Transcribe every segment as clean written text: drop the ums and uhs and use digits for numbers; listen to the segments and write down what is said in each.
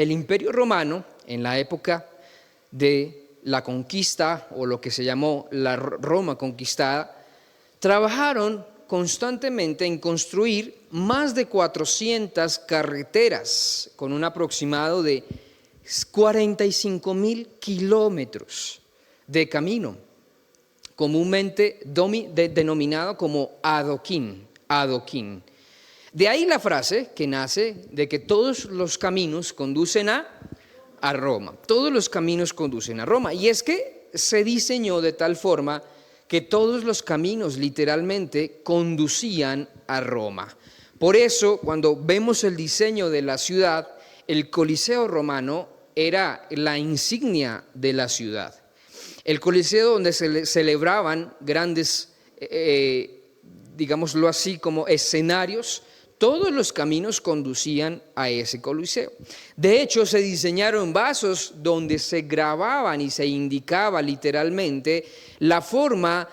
El Imperio Romano, en la época de la conquista, o lo que se llamó la Roma conquistada, trabajaron constantemente en construir más de 400 carreteras con un aproximado de 45.000 kilómetros de camino, comúnmente denominado como adoquín. De ahí la frase que nace de que todos los caminos conducen a Roma. Todos los caminos conducen a Roma. Y es que se diseñó de tal forma que todos los caminos literalmente conducían a Roma. Por eso, cuando vemos el diseño de la ciudad, el Coliseo romano era la insignia de la ciudad. El Coliseo donde se celebraban grandes, digámoslo así, como escenarios. Todos los caminos conducían a ese Coliseo. De hecho, se diseñaron vasos donde se grababan y se indicaba literalmente la forma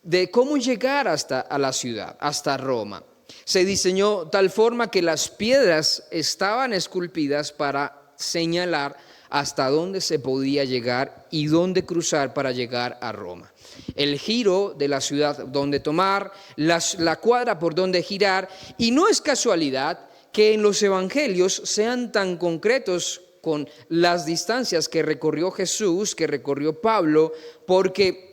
de cómo llegar a la ciudad, hasta Roma. Se diseñó tal forma que las piedras estaban esculpidas para señalar hasta dónde se podía llegar y dónde cruzar para llegar a Roma. El giro de la ciudad donde tomar, la cuadra por donde girar, y no es casualidad que en los evangelios sean tan concretos con las distancias que recorrió Jesús, que recorrió Pablo, porque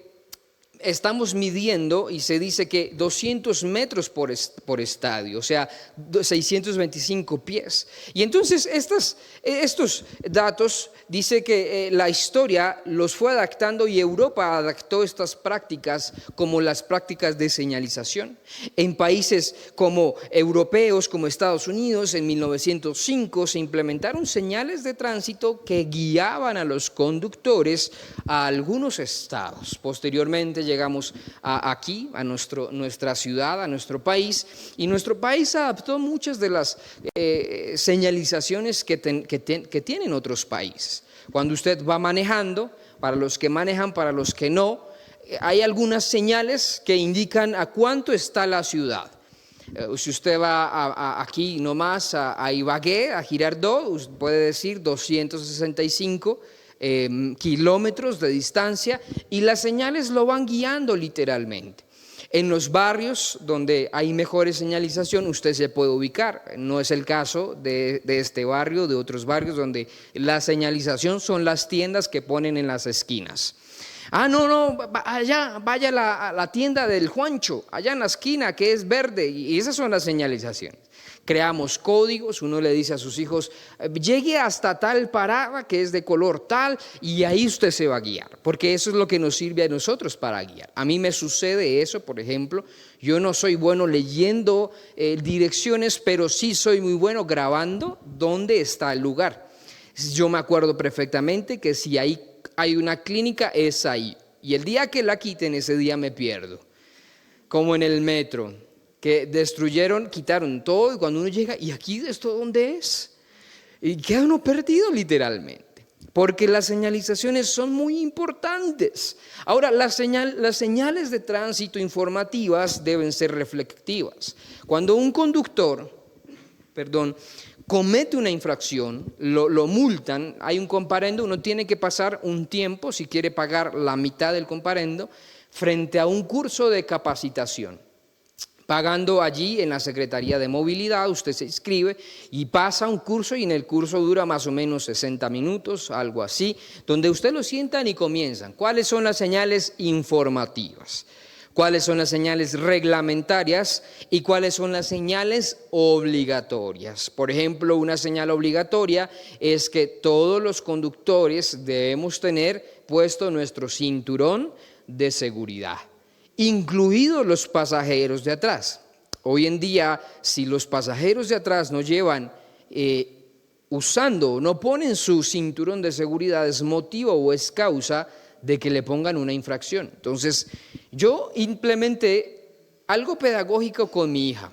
estamos midiendo y se dice que 200 metros por estadio, o sea, 625 pies. Y entonces estos datos dice que la historia los fue adaptando y Europa adaptó estas prácticas como las prácticas de señalización. En países como europeos, como Estados Unidos, en 1905 se implementaron señales de tránsito que guiaban a los conductores a algunos estados. Posteriormente llegamos aquí, a nuestra ciudad, a nuestro país, y nuestro país adaptó muchas de las señalizaciones que tienen otros países. Cuando usted va manejando, para los que manejan, para los que no, hay algunas señales que indican a cuánto está la ciudad. Si usted va aquí nomás a Ibagué, a Girardot, puede decir 265 kilómetros de distancia, y las señales lo van guiando literalmente. En los barrios donde hay mejores señalización, usted se puede ubicar. No es el caso de este barrio, de otros barrios donde la señalización son las tiendas que ponen en las esquinas. No, allá, vaya a la tienda del Juancho, allá en la esquina que es verde, y esas son las señalizaciones. Creamos códigos, uno le dice a sus hijos, llegue hasta tal parada que es de color tal, y ahí usted se va a guiar, porque eso es lo que nos sirve a nosotros para guiar. A mí me sucede eso, por ejemplo, yo no soy bueno leyendo direcciones, pero sí soy muy bueno grabando dónde está el lugar. Yo me acuerdo perfectamente que si hay una clínica, es ahí, y el día que la quiten, ese día me pierdo, como en el metro, que quitaron todo, y cuando uno llega, ¿y aquí esto dónde es? Y queda uno perdido literalmente, porque las señalizaciones son muy importantes. Ahora, las señales de tránsito informativas deben ser reflectivas. Cuando un conductor, comete una infracción, lo multan, hay un comparendo, uno tiene que pasar un tiempo, si quiere pagar la mitad del comparendo, frente a un curso de capacitación. Pagando allí en la Secretaría de Movilidad, usted se inscribe y pasa un curso, y en el curso dura más o menos 60 minutos, algo así, donde usted lo sientan y comienzan. ¿Cuáles son las señales informativas? ¿Cuáles son las señales reglamentarias? ¿Y cuáles son las señales obligatorias? Por ejemplo, una señal obligatoria es que todos los conductores debemos tener puesto nuestro cinturón de seguridad, incluidos los pasajeros de atrás. Hoy en día, si los pasajeros de atrás no llevan no ponen su cinturón de seguridad, es motivo o es causa de que le pongan una infracción. Entonces, yo implementé algo pedagógico con mi hija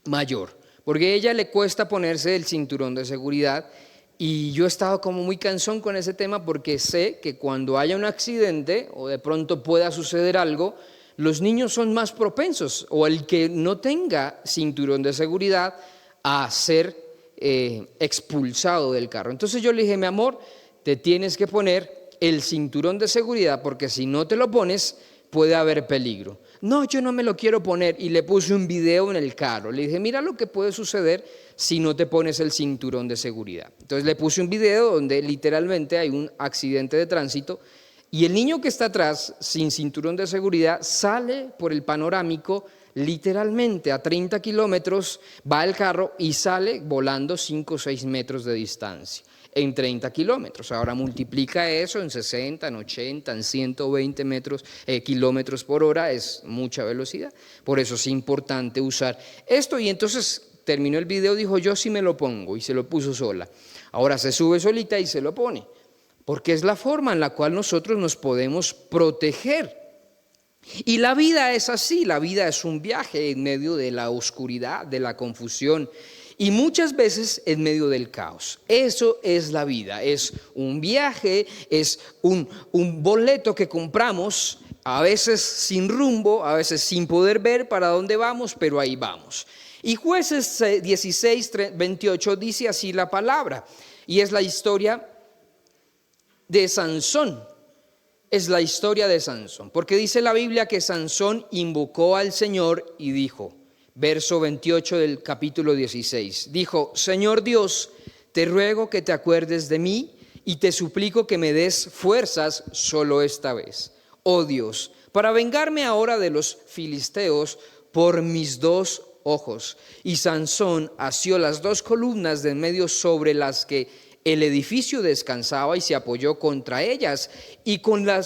mayor, porque a ella le cuesta ponerse el cinturón de seguridad, y yo he estado como muy cansón con ese tema, porque sé que cuando haya un accidente o de pronto pueda suceder algo, los niños son más propensos, o el que no tenga cinturón de seguridad, a ser expulsado del carro. Entonces yo le dije, mi amor, te tienes que poner el cinturón de seguridad porque si no te lo pones puede haber peligro. No, yo no me lo quiero poner, y le puse un video en el carro. Le dije, mira lo que puede suceder si no te pones el cinturón de seguridad. Entonces le puse un video donde literalmente hay un accidente de tránsito y el niño que está atrás sin cinturón de seguridad sale por el panorámico literalmente a 30 kilómetros, va el carro y sale volando 5 o 6 metros de distancia en 30 kilómetros. Ahora multiplica eso en 60, en 80, en 120 kilómetros por hora, es mucha velocidad. Por eso es importante usar esto. Y entonces terminó el video, dijo, yo sí me lo pongo, y se lo puso sola. Ahora se sube solita y se lo pone, porque es la forma en la cual nosotros nos podemos proteger. Y la vida es así, la vida es un viaje en medio de la oscuridad, de la confusión, y muchas veces en medio del caos. Eso es la vida, es un viaje, es un boleto que compramos, a veces sin rumbo, a veces sin poder ver para dónde vamos, pero ahí vamos. Y Jueces 16:28 dice así la palabra, y es la historia de Sansón. Es la historia de Sansón, porque dice la Biblia que Sansón invocó al Señor y dijo, verso 28 del capítulo 16, dijo, Señor Dios, te ruego que te acuerdes de mí y te suplico que me des fuerzas solo esta vez, oh Dios, para vengarme ahora de los filisteos por mis 2 ojos. Y Sansón asió las 2 columnas de en medio sobre las que el edificio descansaba y se apoyó contra ellas y con la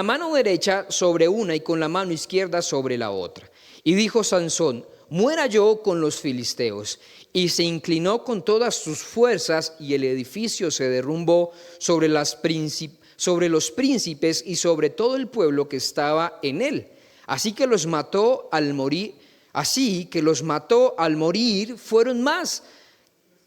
mano derecha sobre una y con la mano izquierda sobre la otra. Y dijo Sansón, muera yo con los filisteos. Y se inclinó con todas sus fuerzas y el edificio se derrumbó sobre los príncipes y sobre todo el pueblo que estaba en él. Así que los mató al morir fueron más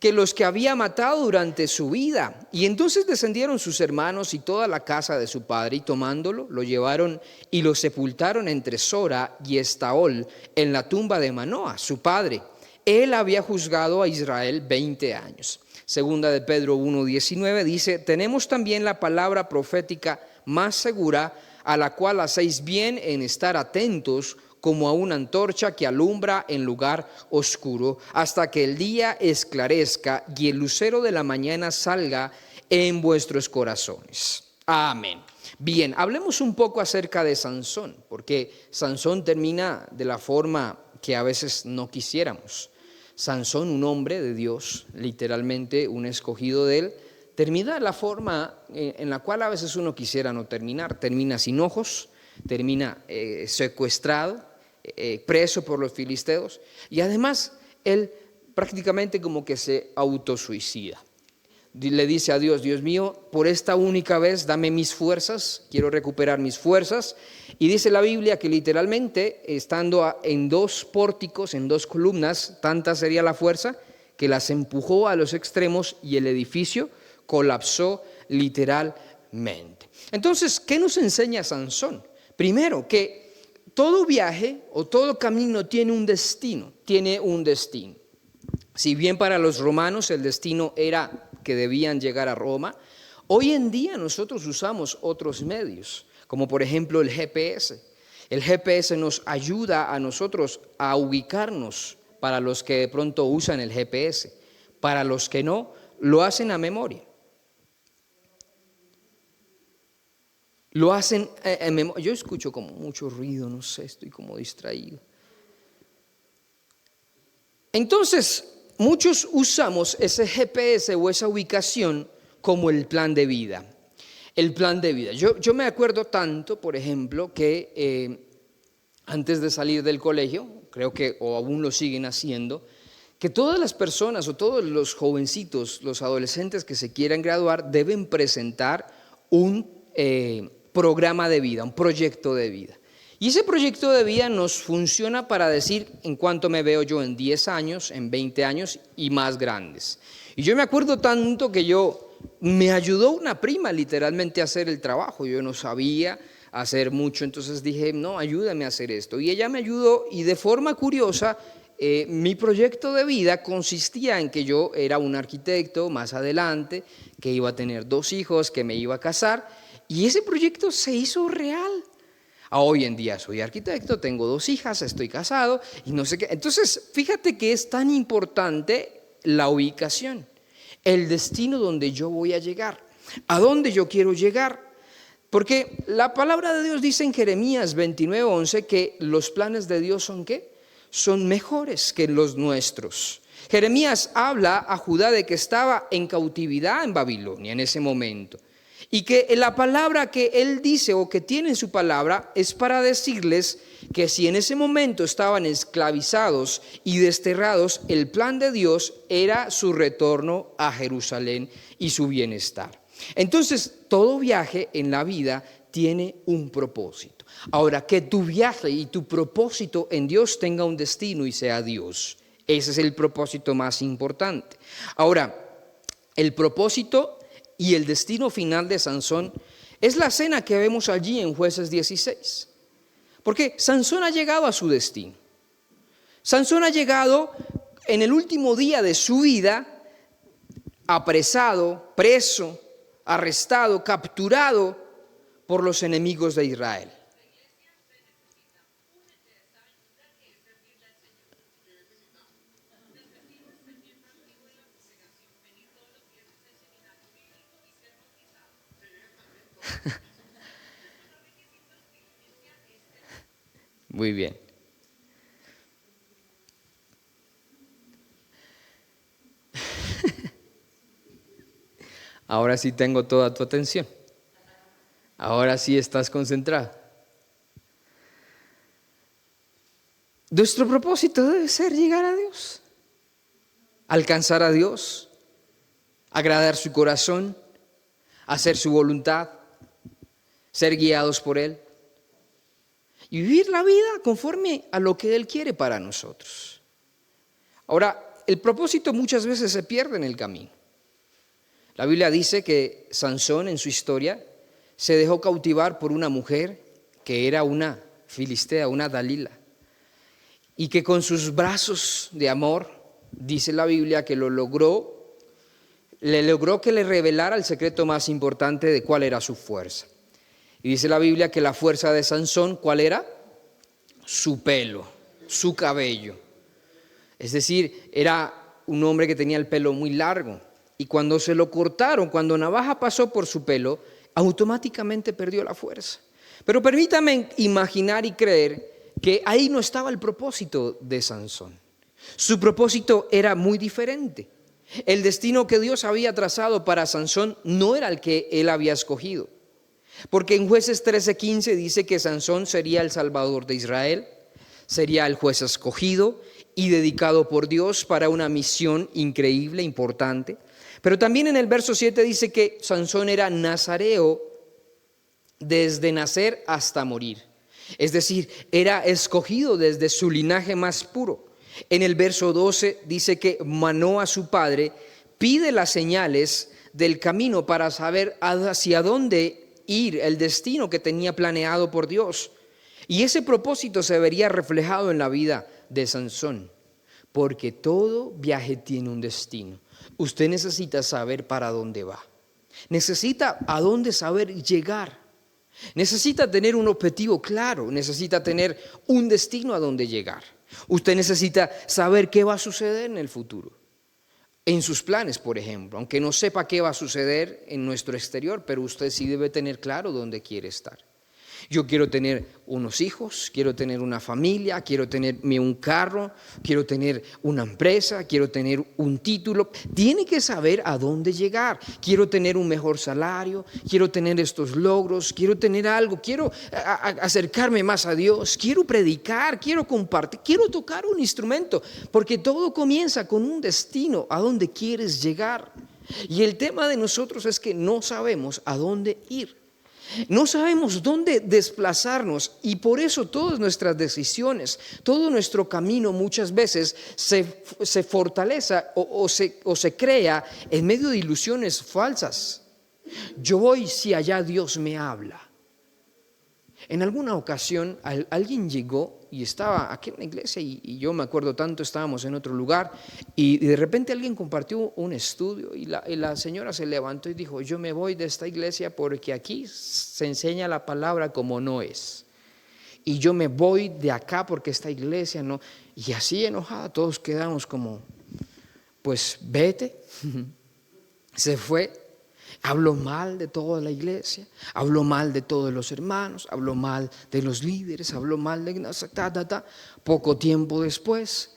que los que había matado durante su vida. Y entonces descendieron sus hermanos y toda la casa de su padre, y tomándolo, lo llevaron y lo sepultaron entre Sora y Estaol, en la tumba de Manoa, su padre. Él había juzgado a Israel 20 años. Segunda de Pedro 1:19 dice, tenemos también la palabra profética más segura, a la cual hacéis bien en estar atentos, como a una antorcha que alumbra en lugar oscuro, hasta que el día esclarezca y el lucero de la mañana salga en vuestros corazones. Amén. Bien, hablemos un poco acerca de Sansón, porque Sansón termina de la forma que a veces no quisiéramos. Sansón, un hombre de Dios, literalmente un escogido de él, termina de la forma en la cual a veces uno quisiera no terminar. Termina sin ojos, termina secuestrado, preso por los filisteos, y además él prácticamente como que se autosuicida. Le dice a Dios, Dios mío, por esta única vez dame mis fuerzas, quiero recuperar mis fuerzas. Y dice la Biblia que literalmente estando en 2 pórticos, en 2 columnas, tanta sería la fuerza que las empujó a los extremos y el edificio colapsó literalmente. Entonces, ¿qué nos enseña Sansón? Primero, que todo viaje o todo camino tiene un destino. Si bien para los romanos el destino era que debían llegar a Roma, hoy en día nosotros usamos otros medios, como por ejemplo el GPS. El GPS nos ayuda a nosotros a ubicarnos, para los que de pronto usan el GPS. Para los que no, lo hacen a memoria. Lo hacen en memoria. Yo escucho como mucho ruido, no sé, estoy como distraído. Entonces, muchos usamos ese GPS o esa ubicación como el plan de vida. El plan de vida. Yo me acuerdo tanto, por ejemplo, que antes de salir del colegio, creo que o aún lo siguen haciendo, que todas las personas o todos los jovencitos, los adolescentes que se quieran graduar, deben presentar un programa de vida, un proyecto de vida. Y ese proyecto de vida nos funciona para decir en cuánto me veo yo en 10 años, en 20 años y más grandes. Y yo me acuerdo tanto que me ayudó una prima literalmente a hacer el trabajo. Yo no sabía hacer mucho, entonces dije, no, ayúdame a hacer esto. Y ella me ayudó y de forma curiosa mi proyecto de vida consistía en que yo era un arquitecto más adelante, que iba a tener 2 hijos, que me iba a casar, y ese proyecto se hizo real. Hoy en día soy arquitecto, tengo 2 hijas, estoy casado y no sé qué. Entonces, fíjate que es tan importante la ubicación, el destino donde yo voy a llegar, a dónde yo quiero llegar. Porque la palabra de Dios dice en Jeremías 29:11 que los planes de Dios son ¿qué? Son mejores que los nuestros. Jeremías habla a Judá de que estaba en cautividad en Babilonia en ese momento. Y que la palabra que él dice o que tiene en su palabra es para decirles que si en ese momento estaban esclavizados y desterrados, el plan de Dios era su retorno a Jerusalén y su bienestar. Entonces, todo viaje en la vida tiene un propósito. Ahora, que tu viaje y tu propósito en Dios tenga un destino y sea Dios. Ese es el propósito más importante. Ahora, el propósito y el destino final de Sansón es la escena que vemos allí en Jueces 16. Porque Sansón ha llegado a su destino. Sansón ha llegado en el último día de su vida, apresado, preso, arrestado, capturado por los enemigos de Israel. Muy bien. Ahora sí tengo toda tu atención. Ahora sí estás concentrado. Nuestro propósito debe ser llegar a Dios, alcanzar a Dios, agradar su corazón, hacer su voluntad, ser guiados por Él y vivir la vida conforme a lo que Él quiere para nosotros. Ahora, el propósito muchas veces se pierde en el camino. La Biblia dice que Sansón en su historia se dejó cautivar por una mujer que era una filistea, una Dalila, y que con sus brazos de amor, dice la Biblia, que le logró que le revelara el secreto más importante de cuál era su fuerza. Y dice la Biblia que la fuerza de Sansón, ¿cuál era? Su pelo, su cabello. Es decir, era un hombre que tenía el pelo muy largo. Y cuando se lo cortaron, cuando navaja pasó por su pelo, automáticamente perdió la fuerza. Pero permítame imaginar y creer que ahí no estaba el propósito de Sansón. Su propósito era muy diferente. El destino que Dios había trazado para Sansón no era el que él había escogido. Porque en Jueces 13:15 dice que Sansón sería el salvador de Israel, sería el juez escogido y dedicado por Dios para una misión increíble, importante. Pero también en el verso 7 dice que Sansón era nazareo desde nacer hasta morir. Es decir, era escogido desde su linaje más puro. En el verso 12 dice que Manoa, su padre, pide las señales del camino para saber hacia dónde ir, el destino que tenía planeado por Dios. Y ese propósito se vería reflejado en la vida de Sansón, porque todo viaje tiene un destino. Usted necesita saber para dónde va. Necesita a dónde saber llegar. Necesita tener un objetivo claro. Necesita tener un destino a dónde llegar. Usted necesita saber qué va a suceder en el futuro. En sus planes, por ejemplo. Aunque no sepa qué va a suceder en nuestro exterior, pero usted sí debe tener claro dónde quiere estar. Yo quiero tener unos hijos, quiero tener una familia, quiero tenerme un carro, quiero tener una empresa, quiero tener un título. Tiene que saber a dónde llegar. Quiero tener un mejor salario, quiero tener estos logros, quiero tener algo, quiero acercarme más a Dios, quiero predicar, quiero compartir, quiero tocar un instrumento, porque todo comienza con un destino, a dónde quieres llegar. Y el tema de nosotros es que no sabemos a dónde ir. No sabemos dónde desplazarnos y por eso todas nuestras decisiones, todo nuestro camino muchas veces se fortalece o se crea en medio de ilusiones falsas. Yo voy si allá Dios me habla. En alguna ocasión alguien llegó y estaba aquí en la iglesia y yo me acuerdo tanto, estábamos en otro lugar y de repente alguien compartió un estudio y la señora se levantó y dijo: yo me voy de esta iglesia porque aquí se enseña la palabra como no es. Y yo me voy de acá porque esta iglesia no. Y así enojada todos quedamos como, pues vete. Se fue. Habló mal de toda la iglesia, habló mal de todos los hermanos, habló mal de los líderes, habló mal de... Poco tiempo después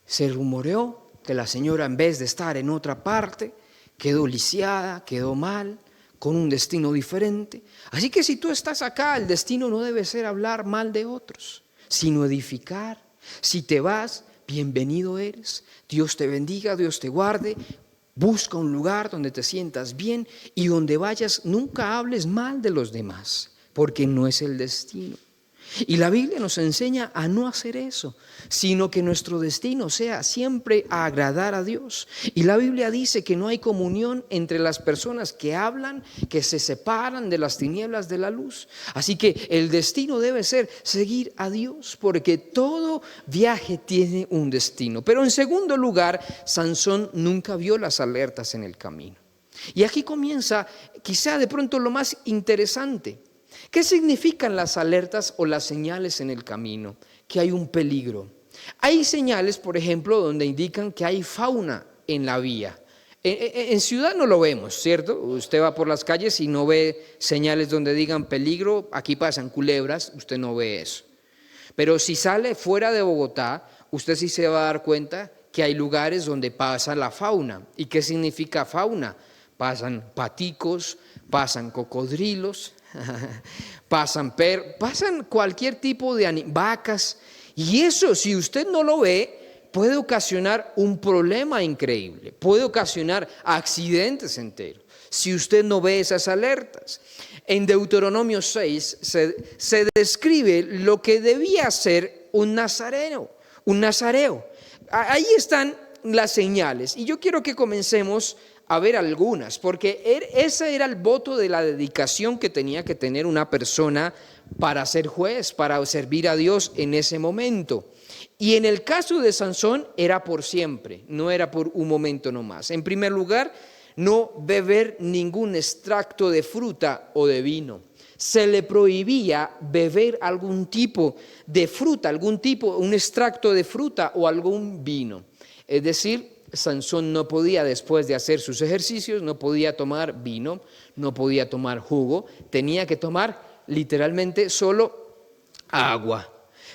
se rumoreó que la señora, en vez de estar en otra parte, quedó lisiada, quedó mal, con un destino diferente. Así que si tú estás acá, el destino no debe ser hablar mal de otros, sino edificar. Si te vas, bienvenido eres. Dios te bendiga, Dios te guarde. Busca un lugar donde te sientas bien y donde vayas nunca hables mal de los demás, porque no es el destino. Y la Biblia nos enseña a no hacer eso, sino que nuestro destino sea siempre a agradar a Dios. Y la Biblia dice que no hay comunión entre las personas que hablan, que se separan de las tinieblas de la luz. Así que el destino debe ser seguir a Dios, porque todo viaje tiene un destino. Pero en segundo lugar, Sansón nunca vio las alertas en el camino. Y aquí comienza quizá de pronto lo más interesante. ¿Qué significan las alertas o las señales en el camino? Que hay un peligro. Hay señales, por ejemplo, donde indican que hay fauna en la vía. En ciudad no lo vemos, ¿cierto? Usted va por las calles y no ve señales donde digan peligro, aquí pasan culebras, usted no ve eso. Pero si sale fuera de Bogotá, usted sí se va a dar cuenta que hay lugares donde pasa la fauna. ¿Y qué significa fauna? Pasan paticos, pasan cocodrilos, pasan cualquier tipo de vacas, y eso, si usted no lo ve, puede ocasionar un problema increíble, puede ocasionar accidentes enteros si usted no ve esas alertas. En Deuteronomio 6 se describe lo que debía ser un nazareo. Ahí están las señales, y yo quiero que comencemos a ver algunas, porque ese era el voto de la dedicación que tenía que tener una persona para ser juez, para servir a Dios en ese momento. Y en el caso de Sansón era por siempre, no era por un momento nomás. En primer lugar, no beber ningún extracto de fruta o de vino. Se le prohibía beber algún tipo de fruta, un extracto de fruta o algún vino. Es decir, Sansón no podía, después de hacer sus ejercicios, no podía tomar vino, no podía tomar jugo, tenía que tomar literalmente solo agua.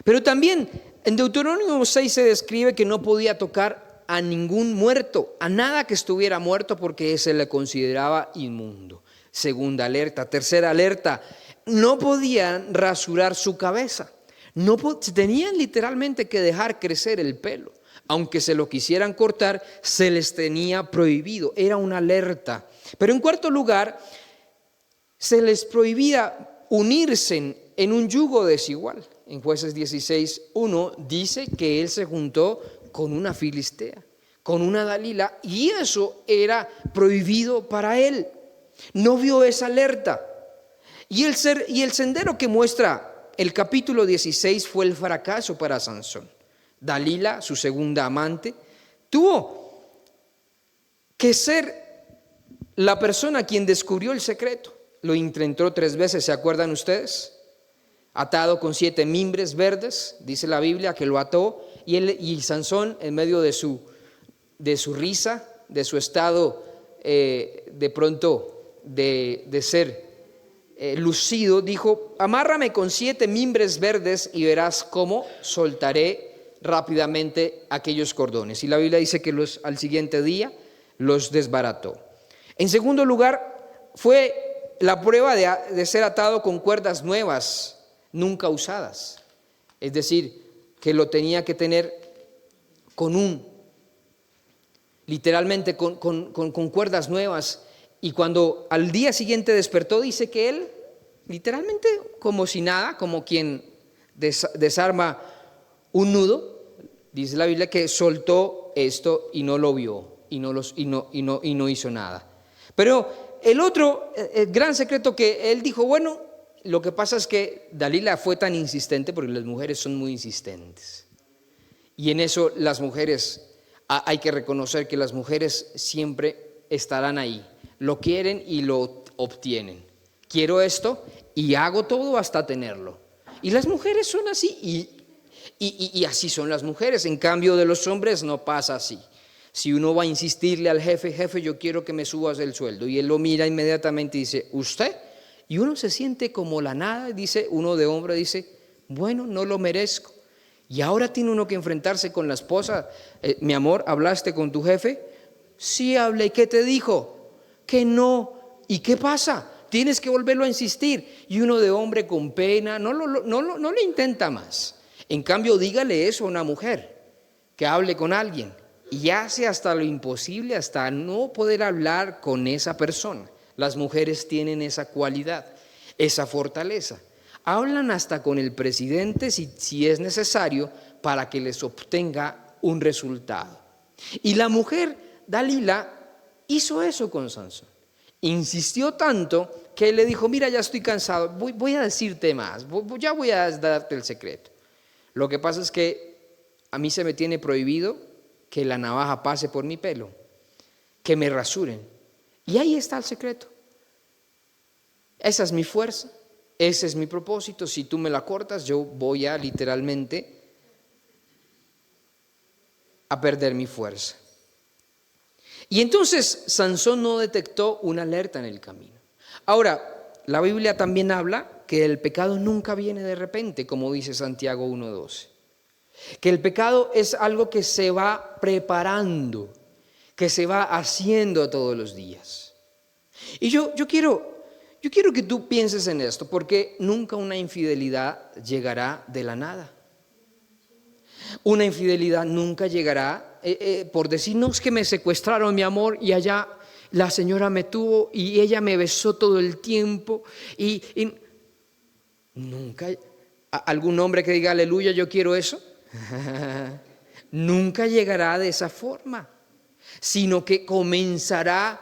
Pero también en Deuteronomio 6 se describe que no podía tocar a ningún muerto, a nada que estuviera muerto, porque se le consideraba inmundo. Segunda alerta. Tercera alerta, no podían rasurar su cabeza, tenían literalmente que dejar crecer el pelo. Aunque se lo quisieran cortar, se les tenía prohibido, era una alerta. Pero en cuarto lugar, se les prohibía unirse en un yugo desigual. En Jueces 16:1 dice que él se juntó con una filistea, con una Dalila, y eso era prohibido para él. No vio esa alerta. Y el sendero que muestra el capítulo 16 fue el fracaso para Sansón. Dalila, su segunda amante, tuvo que ser la persona quien descubrió el secreto. Lo intentó 3 veces, ¿se acuerdan ustedes? Atado con 7 mimbres verdes, dice la Biblia que lo ató, y Sansón, en medio de su risa, de su estado de pronto de ser lucido, dijo: amárrame con 7 mimbres verdes y verás cómo soltaré rápidamente aquellos cordones. Y la Biblia dice que al siguiente día los desbarató. En segundo lugar, fue la prueba de ser atado con cuerdas nuevas, nunca usadas. Es decir, que lo tenía que tener literalmente con cuerdas nuevas. Y cuando al día siguiente despertó, dice que él, literalmente como si nada, como quien desarma un nudo, dice la Biblia que soltó esto y no lo vio y no hizo nada. Pero el otro gran secreto que él dijo: bueno, lo que pasa es que Dalila fue tan insistente porque las mujeres son muy insistentes. Y en eso las mujeres, hay que reconocer que las mujeres siempre estarán ahí. Lo quieren y lo obtienen. Quiero esto y hago todo hasta tenerlo. Y las mujeres son así y así son las mujeres. En cambio de los hombres no pasa así. Si uno va a insistirle al jefe, jefe, yo quiero que me subas el sueldo, y él lo mira inmediatamente y dice, ¿usted? Y uno se siente como la nada, dice uno de hombre, dice, bueno, no lo merezco. Y ahora tiene uno que enfrentarse con la esposa. Mi amor, ¿hablaste con tu jefe? Sí, hablé. ¿Qué te dijo? Que no. ¿Y qué pasa? Tienes que volverlo a insistir. Y uno de hombre con pena no le intenta más. En cambio, dígale eso a una mujer, que hable con alguien. Y hace hasta lo imposible, hasta no poder hablar con esa persona. Las mujeres tienen esa cualidad, esa fortaleza. Hablan hasta con el presidente si es necesario para que les obtenga un resultado. Y la mujer, Dalila, hizo eso con Sansón. Insistió tanto que él le dijo, mira, ya estoy cansado, voy a decirte más, ya voy a darte el secreto. Lo que pasa es que a mí se me tiene prohibido que la navaja pase por mi pelo, que me rasuren. Y ahí está el secreto. Esa es mi fuerza, ese es mi propósito. Si tú me la cortas, yo voy a literalmente a perder mi fuerza. Y entonces Sansón no detectó una alerta en el camino. Ahora, la Biblia también habla que el pecado nunca viene de repente, como dice Santiago 1:12. Que el pecado es algo que se va preparando, que se va haciendo todos los días. Y yo quiero que tú pienses en esto, porque nunca una infidelidad llegará de la nada. Una infidelidad nunca llegará por decirnos que me secuestraron, mi amor, y allá la señora me tuvo y ella me besó todo el tiempo. Y nunca, algún hombre que diga aleluya, yo quiero eso. Nunca llegará de esa forma, sino que comenzará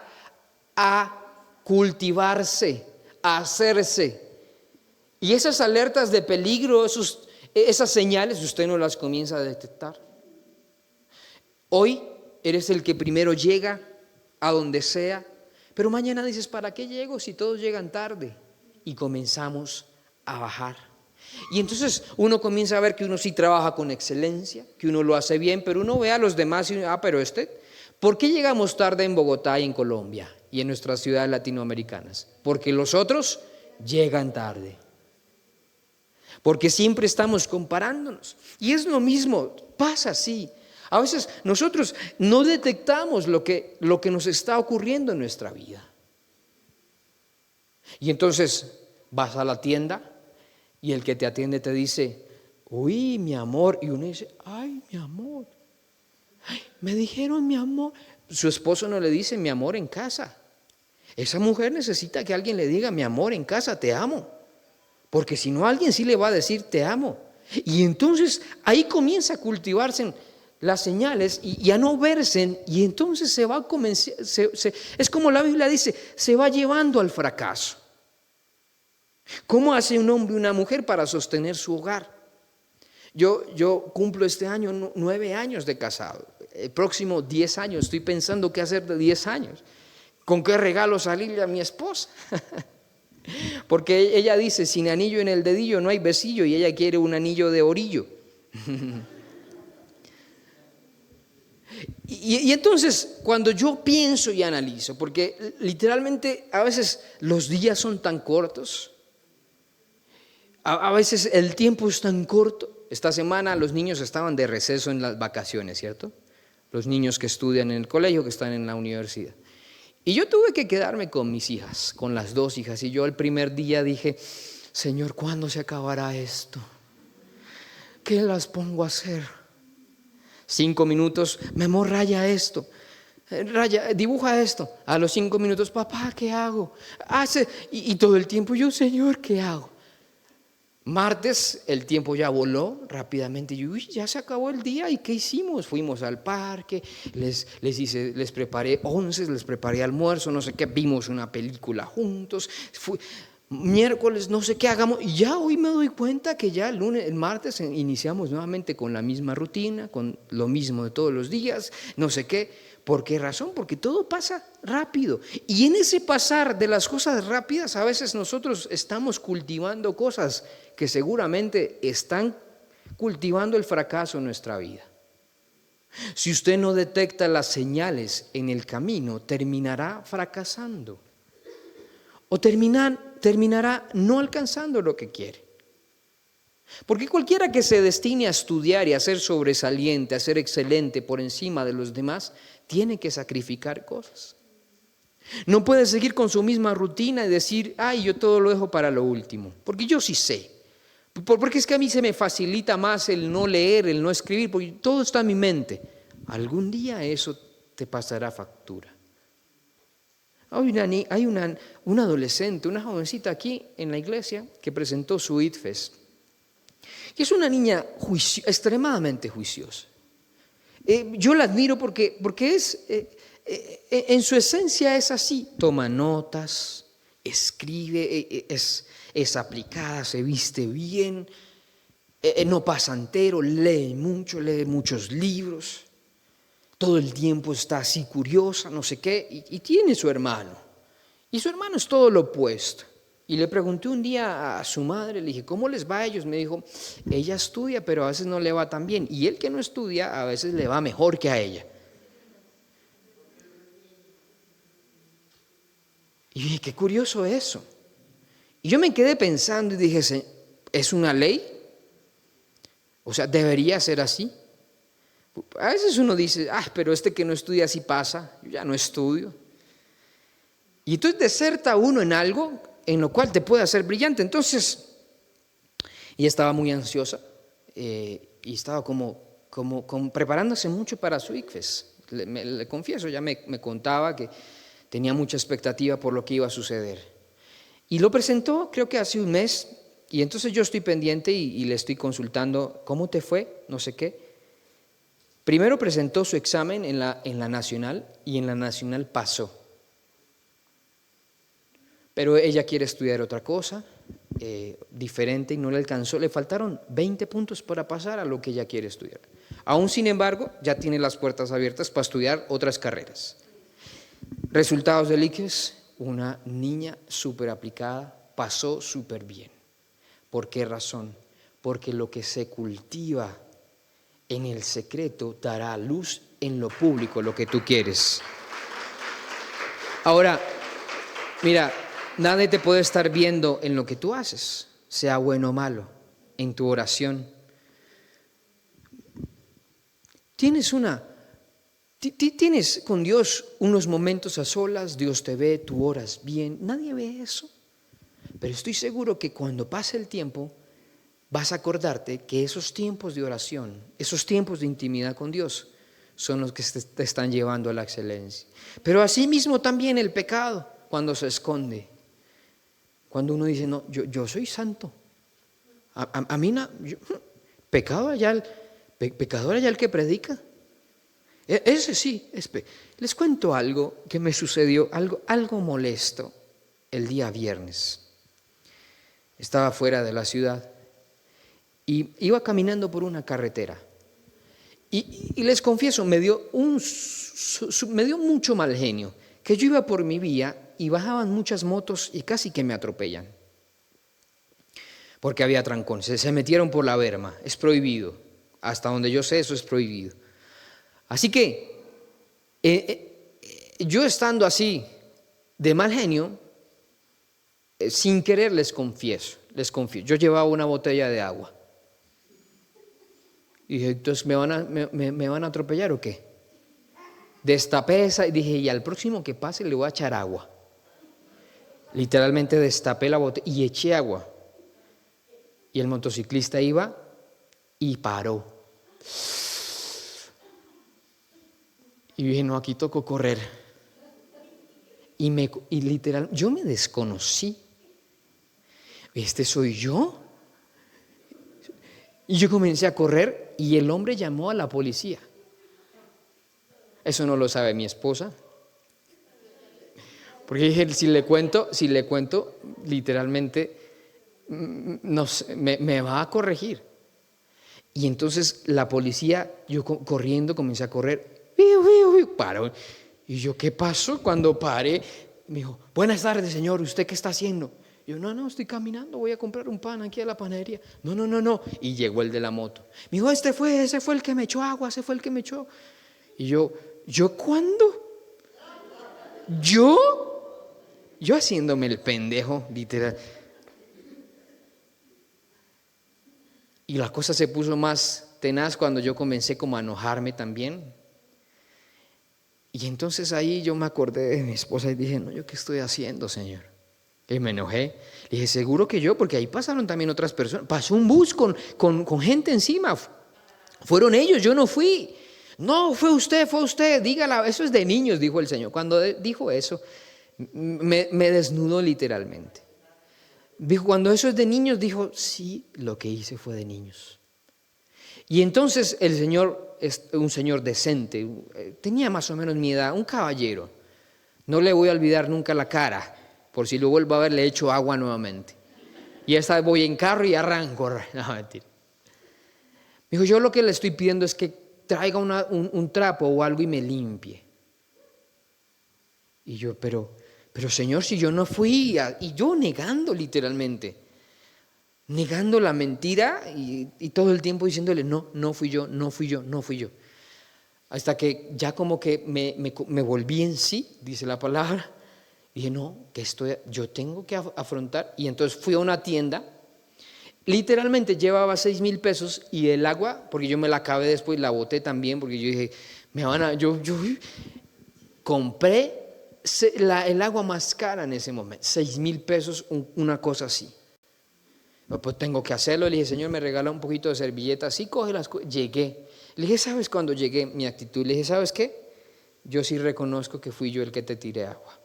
a cultivarse, a hacerse. Y esas alertas de peligro, esas señales, usted no las comienza a detectar. Hoy eres el que primero llega a donde sea, pero mañana dices, ¿para qué llego si todos llegan tarde? Y comenzamos a bajar. Y entonces uno comienza a ver que uno sí trabaja con excelencia, que uno lo hace bien, pero uno ve a los demás y pero ¿por qué llegamos tarde en Bogotá y en Colombia y en nuestras ciudades latinoamericanas? Porque los otros llegan tarde. Porque siempre estamos comparándonos. Y es lo mismo, pasa así. A veces nosotros no detectamos lo que nos está ocurriendo en nuestra vida. Y entonces vas a la tienda y el que te atiende te dice, uy, mi amor. Y uno dice, ay, mi amor. Ay, me dijeron mi amor. Su esposo no le dice mi amor en casa. Esa mujer necesita que alguien le diga mi amor en casa, te amo. Porque si no, alguien sí le va a decir te amo. Y entonces ahí comienza a cultivarse las señales y a no verse. Y entonces se va a comenzar, es como la Biblia dice, se va llevando al fracaso. ¿Cómo hace un hombre y una mujer para sostener su hogar? Yo cumplo este año 9 años de casado. El próximo 10 años estoy pensando qué hacer de 10 años. ¿Con qué regalo salirle a mi esposa? Porque ella dice, sin anillo en el dedillo no hay besillo, y ella quiere un anillo de orillo. Y entonces cuando yo pienso y analizo, porque literalmente a veces los días son tan cortos, a veces el tiempo es tan corto. Esta semana los niños estaban de receso en las vacaciones, ¿cierto? Los niños que estudian en el colegio, que están en la universidad. Y yo tuve que quedarme con mis hijas, con las 2 hijas. Y yo el primer día dije, Señor, ¿cuándo se acabará esto? ¿Qué las pongo a hacer? 5 minutos, mi amor, raya esto. Dibuja esto. A los 5 minutos, papá, ¿qué hago? Y todo el tiempo yo, Señor, ¿qué hago? Martes el tiempo ya voló rápidamente. Y ya se acabó el día. ¿Y qué hicimos? Fuimos al parque, les preparé onces, les preparé almuerzo, no sé qué, vimos una película juntos. miércoles no sé qué hagamos, y ya hoy me doy cuenta que ya el martes iniciamos nuevamente con la misma rutina, con lo mismo de todos los días, no sé qué. ¿Por qué razón? Porque todo pasa rápido. Y en ese pasar de las cosas rápidas, a veces nosotros estamos cultivando cosas que seguramente están cultivando el fracaso en nuestra vida. Si usted no detecta las señales en el camino, terminará fracasando o terminará no alcanzando lo que quiere. Porque cualquiera que se destine a estudiar y a ser sobresaliente, a ser excelente por encima de los demás, tiene que sacrificar cosas. No puede seguir con su misma rutina y decir, ay, yo todo lo dejo para lo último, porque yo sí sé. Porque es que a mí se me facilita más el no leer, el no escribir, porque todo está en mi mente. Algún día eso te pasará factura. Hay una adolescente, una jovencita aquí en la iglesia que presentó su ITFES. Y es una niña extremadamente juiciosa. Yo la admiro porque en su esencia es así. Toma notas, escribe, es aplicada, se viste bien, no pasa entero, lee muchos libros. Todo el tiempo está así curiosa, no sé qué, y tiene su hermano. Y su hermano es todo lo opuesto. Y le pregunté un día a su madre, le dije, ¿cómo les va a ellos? Me dijo, ella estudia, pero a veces no le va tan bien. Y él que no estudia, a veces le va mejor que a ella. Y dije, qué curioso eso. Y yo me quedé pensando y dije, ¿es una ley? O sea, ¿debería ser así? A veces uno dice, pero este que no estudia así pasa, yo ya no estudio. Y entonces deserta uno en algo en lo cual te puede hacer brillante. Entonces, ella estaba muy ansiosa y estaba como preparándose mucho para su ICFES. Le confieso, ya me contaba que tenía mucha expectativa por lo que iba a suceder. Y lo presentó, creo que hace un mes, y entonces yo estoy pendiente y le estoy consultando, ¿cómo te fue? No sé qué. Primero presentó su examen en la nacional y en la nacional pasó. Pero ella quiere estudiar otra cosa, diferente, y no le alcanzó. Le faltaron 20 puntos para pasar a lo que ella quiere estudiar. Aún sin embargo, ya tiene las puertas abiertas para estudiar otras carreras. Resultados del ICFES, una niña súper aplicada, pasó súper bien. ¿Por qué razón? Porque lo que se cultiva en el secreto dará luz en lo público, lo que tú quieres. Ahora, mira, nadie te puede estar viendo en lo que tú haces, sea bueno o malo, en tu oración. Tienes con Dios unos momentos a solas, Dios te ve, tú oras bien, nadie ve eso. Pero estoy seguro que cuando pase el tiempo, vas a acordarte que esos tiempos de oración, esos tiempos de intimidad con Dios, son los que te están llevando a la excelencia. Pero asimismo también el pecado, cuando se esconde. Cuando uno dice, no, yo soy santo. A mí no, pecador allá el que predica. Ese sí. Les cuento algo que me sucedió, algo molesto el día viernes. Estaba fuera de la ciudad y iba caminando por una carretera. Y les confieso, me dio mucho mal genio, que yo iba por mi vía y bajaban muchas motos y casi que me atropellan. Porque había trancón, se metieron por la berma, es prohibido. Hasta donde yo sé, eso es prohibido. Así que, yo estando así, de mal genio, sin querer les confieso, yo llevaba una botella de agua. Y dije, entonces, ¿me van a atropellar o qué? Destapé esa y dije, y al próximo que pase le voy a echar agua. Literalmente destapé la botella y eché agua. Y el motociclista iba y paró. Y dije, no, aquí tocó correr. Y literal, yo me desconocí. ¿Este soy yo? Y yo comencé a correr y el hombre llamó a la policía. Eso no lo sabe mi esposa, Porque dije, si le cuento, literalmente, no sé, me va a corregir. Y entonces la policía, yo corriendo, comencé a correr, paró. Y yo, ¿qué pasó? Cuando paré, me dijo, buenas tardes, señor, ¿usted qué está haciendo? Yo, no, estoy caminando, voy a comprar un pan aquí a la panadería. No. Y llegó el de la moto. Me dijo, ese fue el que me echó agua, ese fue el que me echó. Y yo, ¿cuándo? Yo haciéndome el pendejo, literal. Y la cosa se puso más tenaz cuando yo comencé como a enojarme también. Y entonces ahí yo me acordé de mi esposa y dije, no, ¿yo qué estoy haciendo, Señor? Y me enojé. Le dije, seguro que yo, porque ahí pasaron también otras personas. Pasó un bus con gente encima. Fueron ellos, yo no fui. No, fue usted, dígala. Eso es de niños, dijo el Señor. Cuando dijo eso, me desnudó literalmente. Dijo, cuando eso es de niños, dijo, sí, lo que hice fue de niños. Y entonces el Señor es un señor decente, tenía más o menos mi edad, un caballero. No le voy a olvidar nunca la cara, por si lo vuelvo a ver le echo agua nuevamente. Y esta vez voy en carro y arranco. No, mentira. Me dijo, yo lo que le estoy pidiendo es que traiga un trapo o algo y me limpie. Y yo, pero Señor, si yo no fui, y yo negando literalmente, negando la mentira y todo el tiempo diciéndole, no fui yo. Hasta que ya como que me volví en sí, dice la palabra, y dije, no, que yo tengo que afrontar. Y entonces fui a una tienda, literalmente llevaba 6,000 pesos y el agua, porque yo me la acabé después, la boté también, porque yo dije, yo compré el agua más cara en ese momento, 6,000 pesos, una cosa así. Pues tengo que hacerlo. Le dije, Señor, me regala un poquito de servilleta. Sí, coge las cosas. Llegué. Le dije, ¿sabes cuando llegué? Mi actitud. Le dije, ¿sabes qué? Yo sí reconozco que fui yo el que te tiré agua.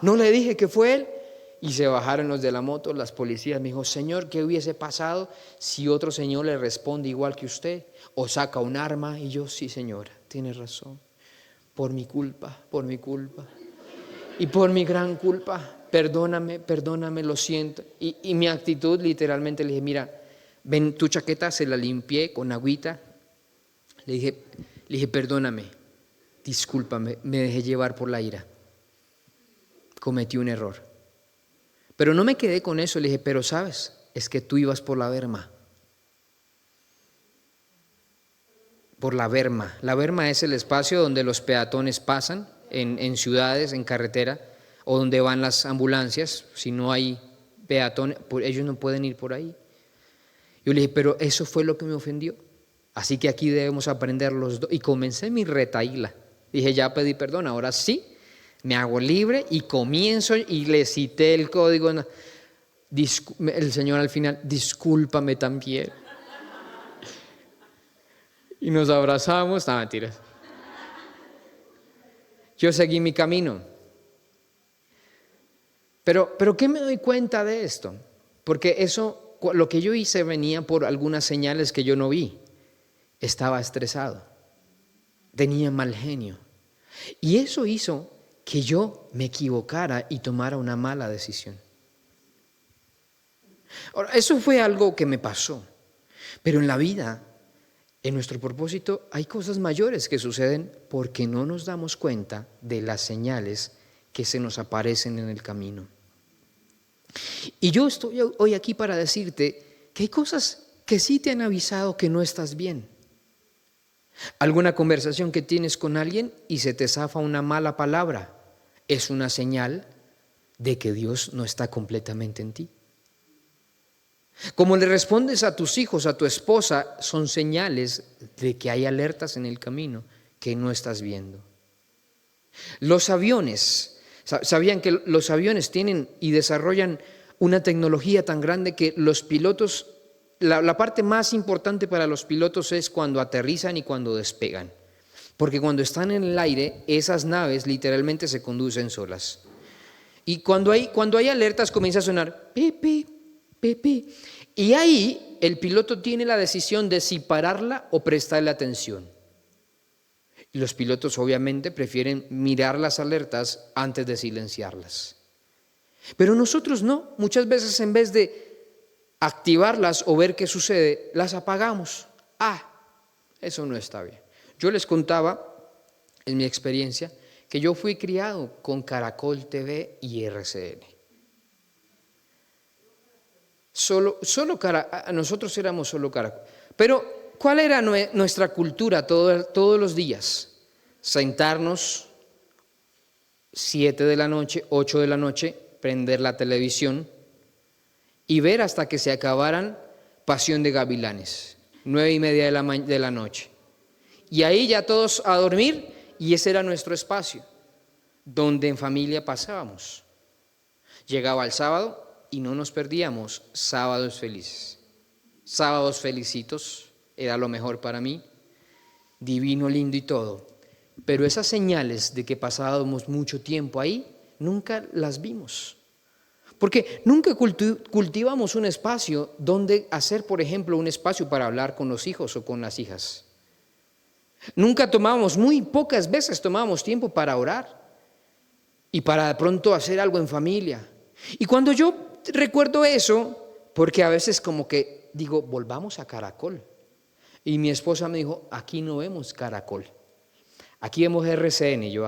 No le dije que fue él. Y se bajaron los de la moto, las policías. Me dijo, Señor, ¿qué hubiese pasado si otro señor le responde igual que usted? O saca un arma. Y yo, sí, señora, tiene razón. Por mi culpa. Y por mi gran culpa. Perdóname, lo siento. Y mi actitud literalmente le dije, mira, ven tu chaqueta, se la limpié con agüita. Le dije, perdóname, discúlpame, me dejé llevar por la ira. Cometí un error. Pero no me quedé con eso, le dije, pero sabes, es que tú ibas por la berma. Por la berma. La berma es el espacio donde los peatones pasan en ciudades, en carretera, o donde van las ambulancias. Si no hay peatones, ellos no pueden ir por ahí. Yo le dije, pero eso fue lo que me ofendió. Así que aquí debemos aprender los dos. Y comencé mi retaíla. Dije, ya pedí perdón, ahora sí, me hago libre y comienzo y le cité el código. El Señor al final, discúlpame también. Y nos abrazamos, no, mentiras. Yo seguí mi camino. Pero ¿qué me doy cuenta de esto? Porque eso, lo que yo hice venía por algunas señales que yo no vi. Estaba estresado, tenía mal genio. Y eso hizo que yo me equivocara y tomara una mala decisión. Ahora, eso fue algo que me pasó. Pero en la vida, en nuestro propósito, hay cosas mayores que suceden porque no nos damos cuenta de las señales que se nos aparecen en el camino. Y yo estoy hoy aquí para decirte que hay cosas que sí te han avisado que no estás bien. Alguna conversación que tienes con alguien y se te zafa una mala palabra es una señal de que Dios no está completamente en ti. Como le respondes a tus hijos, a tu esposa, son señales de que hay alertas en el camino que no estás viendo. Los aviones, ¿sabían que los aviones tienen y desarrollan una tecnología tan grande que los pilotos, la parte más importante para los pilotos es cuando aterrizan y cuando despegan? Porque cuando están en el aire, esas naves literalmente se conducen solas. Y cuando hay alertas comienza a sonar pi, pi, pi, pi. Y ahí el piloto tiene la decisión de si pararla o prestarle atención. Y los pilotos obviamente prefieren mirar las alertas antes de silenciarlas. Pero nosotros no, muchas veces en vez de activarlas o ver qué sucede, las apagamos. Eso no está bien. Yo les contaba, en mi experiencia, que yo fui criado con Caracol TV y RCN. Nosotros éramos solo Caracol. Pero, ¿cuál era nuestra cultura todos los días? Sentarnos 7 de la noche, 8 de la noche, prender la televisión y ver hasta que se acabaran Pasión de Gavilanes, 9:30 de la noche. Y ahí ya todos a dormir, y ese era nuestro espacio, donde en familia pasábamos. Llegaba el sábado y no nos perdíamos sábados felices. Sábados felicitos, era lo mejor para mí, divino, lindo y todo. Pero esas señales de que pasábamos mucho tiempo ahí, nunca las vimos. Porque nunca cultivamos un espacio donde hacer, por ejemplo, un espacio para hablar con los hijos o con las hijas. Nunca muy pocas veces tomábamos tiempo para orar y para de pronto hacer algo en familia. Y cuando yo recuerdo eso, porque a veces como que digo, volvamos a Caracol. Y mi esposa me dijo, aquí no vemos Caracol, aquí vemos RCN. Y yo,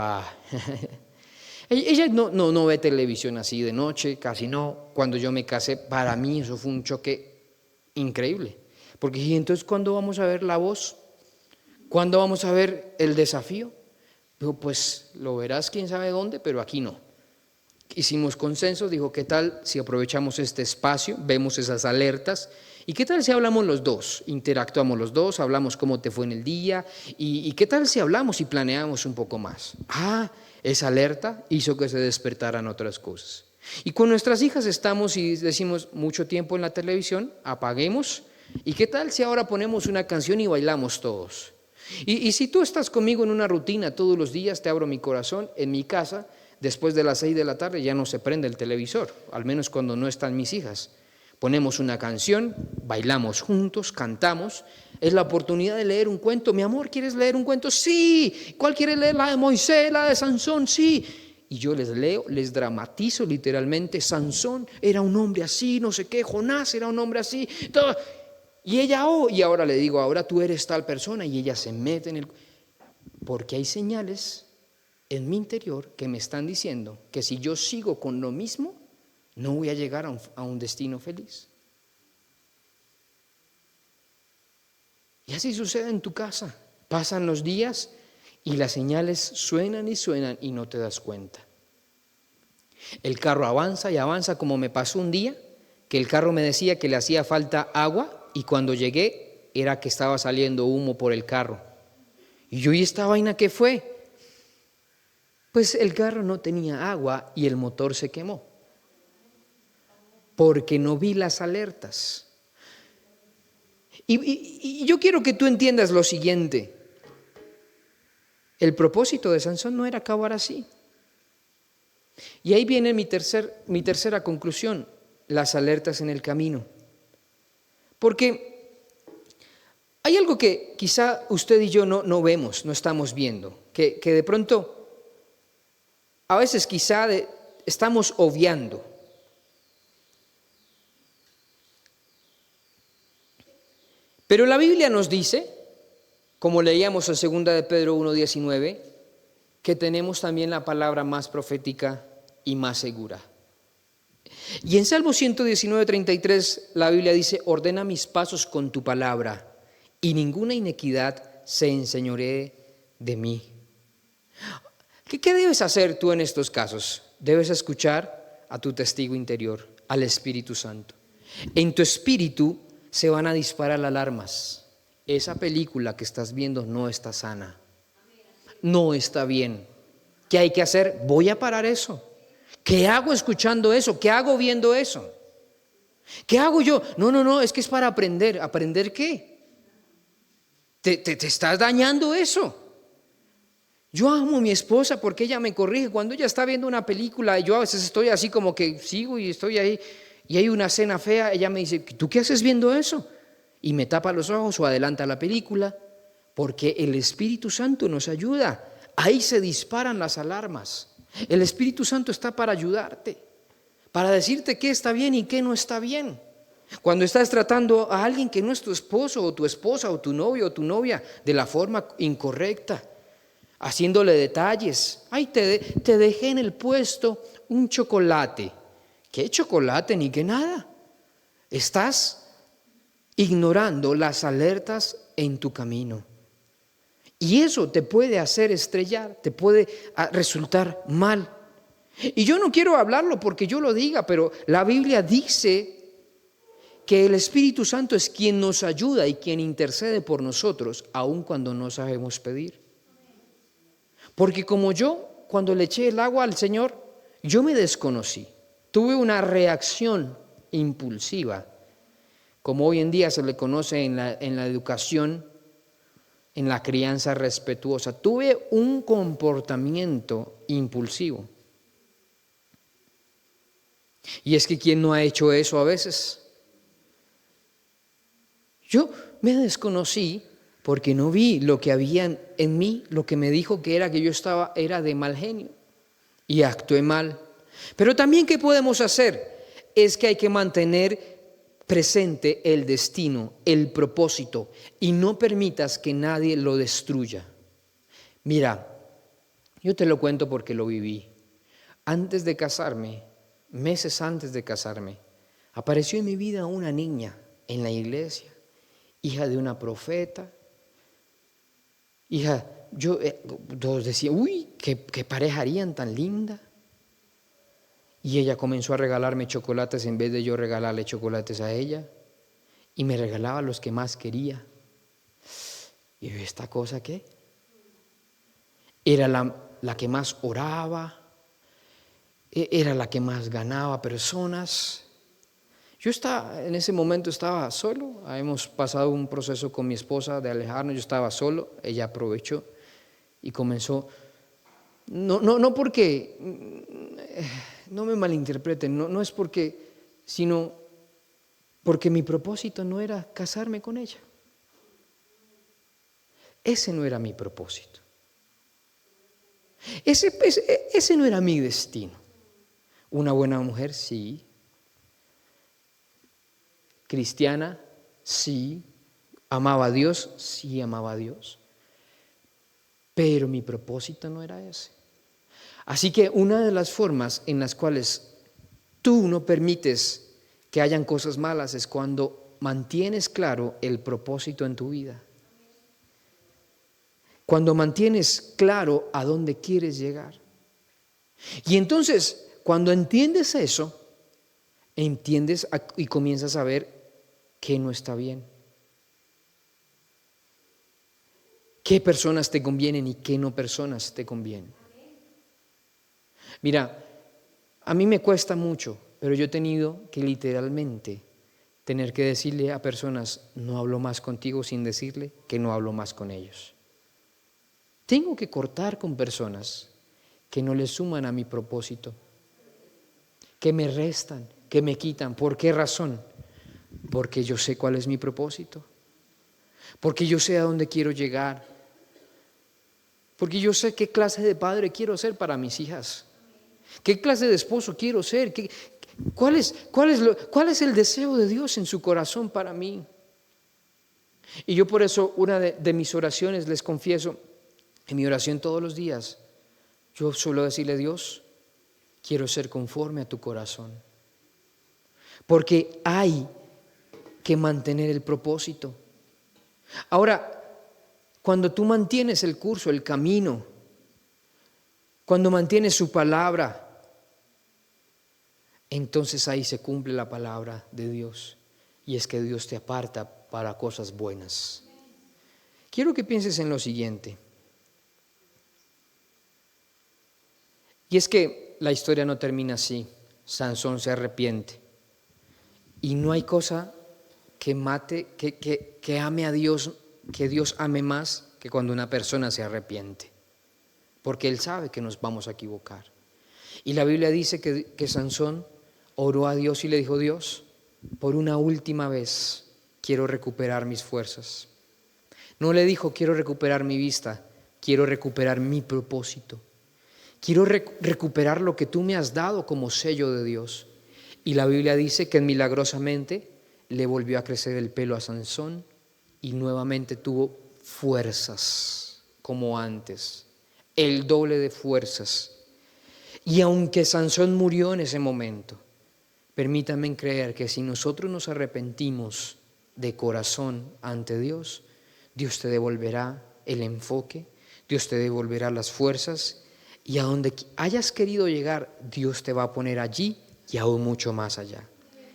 Ella no ve televisión así de noche, casi no. Cuando yo me casé, para mí eso fue un choque increíble. Porque ¿y entonces cuándo vamos a ver La Voz? ¿Cuándo vamos a ver El Desafío? Digo, pues lo verás quién sabe dónde, pero aquí no. Hicimos consenso, dijo, ¿qué tal si aprovechamos este espacio, vemos esas alertas? ¿Y qué tal si hablamos los dos? Interactuamos los dos, hablamos cómo te fue en el día. ¿Y qué tal si hablamos y planeamos un poco más? Esa alerta hizo que se despertaran otras cosas. Y con nuestras hijas estamos y decimos mucho tiempo en la televisión, apaguemos. ¿Y qué tal si ahora ponemos una canción y bailamos todos? Y si tú estás conmigo en una rutina todos los días, te abro mi corazón, en mi casa, después de las 6 de la tarde ya no se prende el televisor, al menos cuando no están mis hijas. Ponemos una canción, bailamos juntos, cantamos. Es la oportunidad de leer un cuento. Mi amor, ¿quieres leer un cuento? Sí. ¿Cuál quieres leer? La de Moisés, la de Sansón, sí. Y yo les leo, les dramatizo literalmente. Sansón era un hombre así, no sé qué. Jonás era un hombre así. Todo. Y ella, y ahora le digo, ahora tú eres tal persona. Y ella se mete en el... Porque hay señales en mi interior que me están diciendo que si yo sigo con lo mismo, no voy a llegar a un destino feliz. Y así sucede en tu casa. Pasan los días y las señales suenan y no te das cuenta. El carro avanza y avanza, como me pasó un día, que el carro me decía que le hacía falta agua y cuando llegué era que estaba saliendo humo por el carro. Y yo, ¿y esta vaina qué fue? Pues el carro no tenía agua y el motor se quemó, porque no vi las alertas. Y yo quiero que tú entiendas lo siguiente. El propósito de Sansón no era acabar así. Y ahí viene mi tercera conclusión, las alertas en el camino. Porque hay algo que quizá usted y yo no vemos, no estamos viendo, que de pronto a veces quizá estamos obviando. Pero la Biblia nos dice, como leíamos en 2 de Pedro 1:19, que tenemos también la palabra más profética y más segura. Y en Salmo 119:33 la Biblia dice, ordena mis pasos con tu palabra y ninguna inequidad se enseñoree de mí. ¿Qué debes hacer tú en estos casos? Debes escuchar a tu testigo interior, al Espíritu Santo. En tu espíritu se van a disparar alarmas. Esa película que estás viendo no está sana, no está bien. ¿Qué hay que hacer? Voy a parar eso. ¿Qué hago escuchando eso? ¿Qué hago viendo eso? ¿Qué hago yo? No, es que es para aprender. ¿Aprender qué? Te estás dañando eso. Yo amo a mi esposa porque ella me corrige. Cuando ella está viendo una película, yo a veces estoy así como que sigo y estoy ahí y hay una escena fea, ella me dice, ¿tú qué haces viendo eso? Y me tapa los ojos o adelanta la película. porque el Espíritu Santo nos ayuda. Ahí se disparan las alarmas. El Espíritu Santo está para ayudarte, para decirte qué está bien y qué no está bien. Cuando estás tratando a alguien que no es tu esposo o tu esposa o tu novio o tu novia de la forma incorrecta, haciéndole detalles. Ay, te dejé en el puesto un chocolate. ¿Qué chocolate ni qué nada? Estás ignorando las alertas en tu camino. Y eso te puede hacer estrellar, te puede resultar mal. Y yo no quiero hablarlo porque yo lo diga, pero la Biblia dice que el Espíritu Santo es quien nos ayuda y quien intercede por nosotros, aun cuando no sabemos pedir. Porque como yo, cuando le eché el agua al Señor, yo me desconocí. Tuve una reacción impulsiva, como hoy en día se le conoce en la educación, en la crianza respetuosa. Tuve un comportamiento impulsivo. Y es que ¿quién no ha hecho eso a veces? Yo me desconocí porque no vi lo que había en mí, lo que me dijo que yo era de mal genio y actué mal. Pero también, ¿qué podemos hacer? Es que hay que mantener presente el destino, el propósito, y no permitas que nadie lo destruya. Mira, yo te lo cuento porque lo viví. Antes de casarme, meses antes de casarme, apareció en mi vida una niña en la iglesia, hija de una profeta. Todos decían, uy, qué pareja harían tan linda. Y ella comenzó a regalarme chocolates en vez de yo regalarle chocolates a ella. Y me regalaba los que más quería. Y yo, ¿esta cosa qué? Era la que más oraba. Era la que más ganaba personas. En ese momento estaba solo. Hemos pasado un proceso con mi esposa de alejarnos. Yo estaba solo. Ella aprovechó y comenzó. No porque, no me malinterpreten, no es porque, sino porque mi propósito no era casarme con ella. Ese no era mi propósito. Ese no era mi destino. Una buena mujer, sí. Cristiana, sí. Amaba a Dios, sí amaba a Dios. Pero mi propósito no era ese. Así que una de las formas en las cuales tú no permites que hayan cosas malas es cuando mantienes claro el propósito en tu vida. Cuando mantienes claro a dónde quieres llegar. Y entonces, cuando entiendes eso, entiendes y comienzas a ver qué no está bien. Qué personas te convienen y qué no personas te convienen. Mira, a mí me cuesta mucho, pero yo he tenido que literalmente tener que decirle a personas, no hablo más contigo, sin decirle que no hablo más con ellos. Tengo que cortar con personas que no le suman a mi propósito, que me restan, que me quitan. ¿Por qué razón? Porque yo sé cuál es mi propósito, porque yo sé a dónde quiero llegar, porque yo sé qué clase de padre quiero ser para mis hijas. ¿Qué clase de esposo quiero ser? ¿Cuál es el deseo de Dios en su corazón para mí? Y yo por eso una de mis oraciones, les confieso, en mi oración todos los días, yo suelo decirle a Dios, quiero ser conforme a tu corazón. Porque hay que mantener el propósito. Ahora, cuando tú mantienes el curso, el camino, cuando mantienes su palabra, entonces ahí se cumple la palabra de Dios. Y es que Dios te aparta para cosas buenas. Quiero que pienses en lo siguiente. Y es que la historia no termina así. Sansón se arrepiente. Y no hay cosa que mate, que ame a Dios, que Dios ame más que cuando una persona se arrepiente. Porque Él sabe que nos vamos a equivocar. Y la Biblia dice que Sansón oró a Dios y le dijo, Dios, por una última vez quiero recuperar mis fuerzas. No le dijo, quiero recuperar mi vista, quiero recuperar mi propósito. Quiero recuperar lo que tú me has dado como sello de Dios. Y la Biblia dice que milagrosamente le volvió a crecer el pelo a Sansón y nuevamente tuvo fuerzas como antes, el doble de fuerzas. Y aunque Sansón murió en ese momento, permítanme creer que si nosotros nos arrepentimos de corazón ante Dios, Dios te devolverá el enfoque, Dios te devolverá las fuerzas, y a donde hayas querido llegar, Dios te va a poner allí y aún mucho más allá.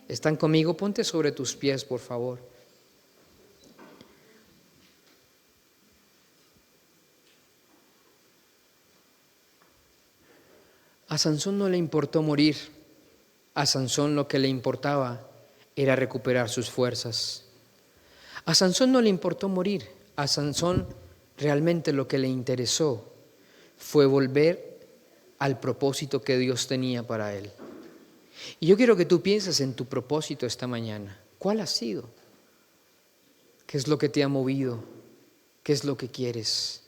¿Están conmigo? Ponte sobre tus pies, por favor. A Sansón no le importó morir. A Sansón lo que le importaba era recuperar sus fuerzas. A Sansón no le importó morir. A Sansón realmente lo que le interesó fue volver al propósito que Dios tenía para él. Y yo quiero que tú pienses en tu propósito esta mañana. ¿Cuál ha sido? ¿Qué es lo que te ha movido? ¿Qué es lo que quieres?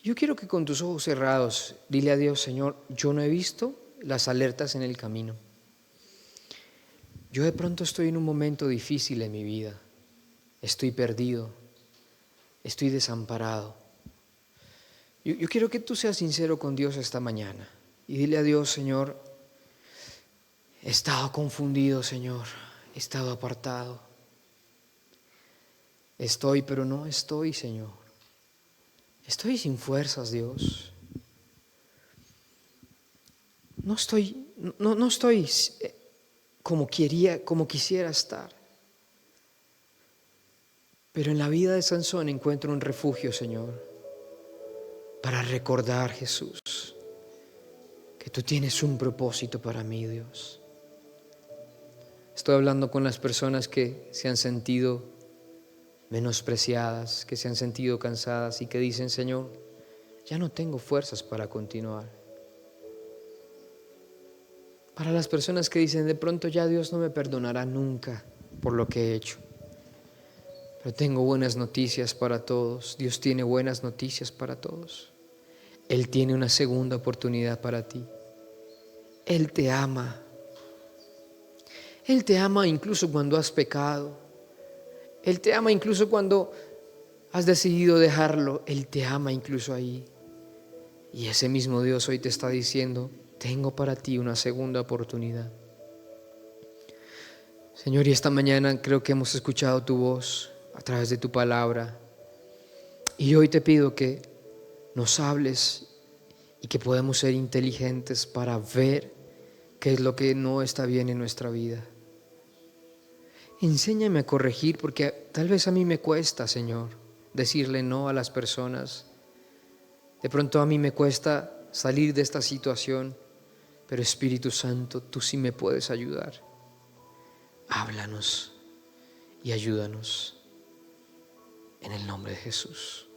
Yo quiero que con tus ojos cerrados dile a Dios, Señor, yo no he visto las alertas en el camino. Yo de pronto estoy en un momento difícil en mi vida. Estoy perdido. Estoy desamparado. Yo quiero que tú seas sincero con Dios esta mañana y dile a Dios, Señor, he estado confundido, Señor, he estado apartado. Estoy, pero no estoy, Señor. Estoy sin fuerzas, Dios. No estoy como quisiera estar. Pero en la vida de Sansón encuentro un refugio, Señor, para recordar, Jesús, que tú tienes un propósito para mí, Dios. Estoy hablando con las personas que se han sentido menospreciadas, que se han sentido cansadas y que dicen, Señor, ya no tengo fuerzas para continuar. Para las personas que dicen, de pronto ya Dios no me perdonará nunca por lo que he hecho. Pero tengo buenas noticias para todos. Dios tiene buenas noticias para todos. Él tiene una segunda oportunidad para ti. Él te ama. Él te ama incluso cuando has pecado. Él te ama incluso cuando has decidido dejarlo. Él te ama incluso ahí. Y ese mismo Dios hoy te está diciendo, tengo para ti una segunda oportunidad. Señor, y esta mañana creo que hemos escuchado tu voz a través de tu palabra. Y hoy te pido que nos hables y que podamos ser inteligentes para ver qué es lo que no está bien en nuestra vida. Enséñame a corregir, porque tal vez a mí me cuesta, Señor, decirle no a las personas. De pronto a mí me cuesta salir de esta situación, pero Espíritu Santo, tú sí me puedes ayudar. Háblanos y ayúdanos en el nombre de Jesús.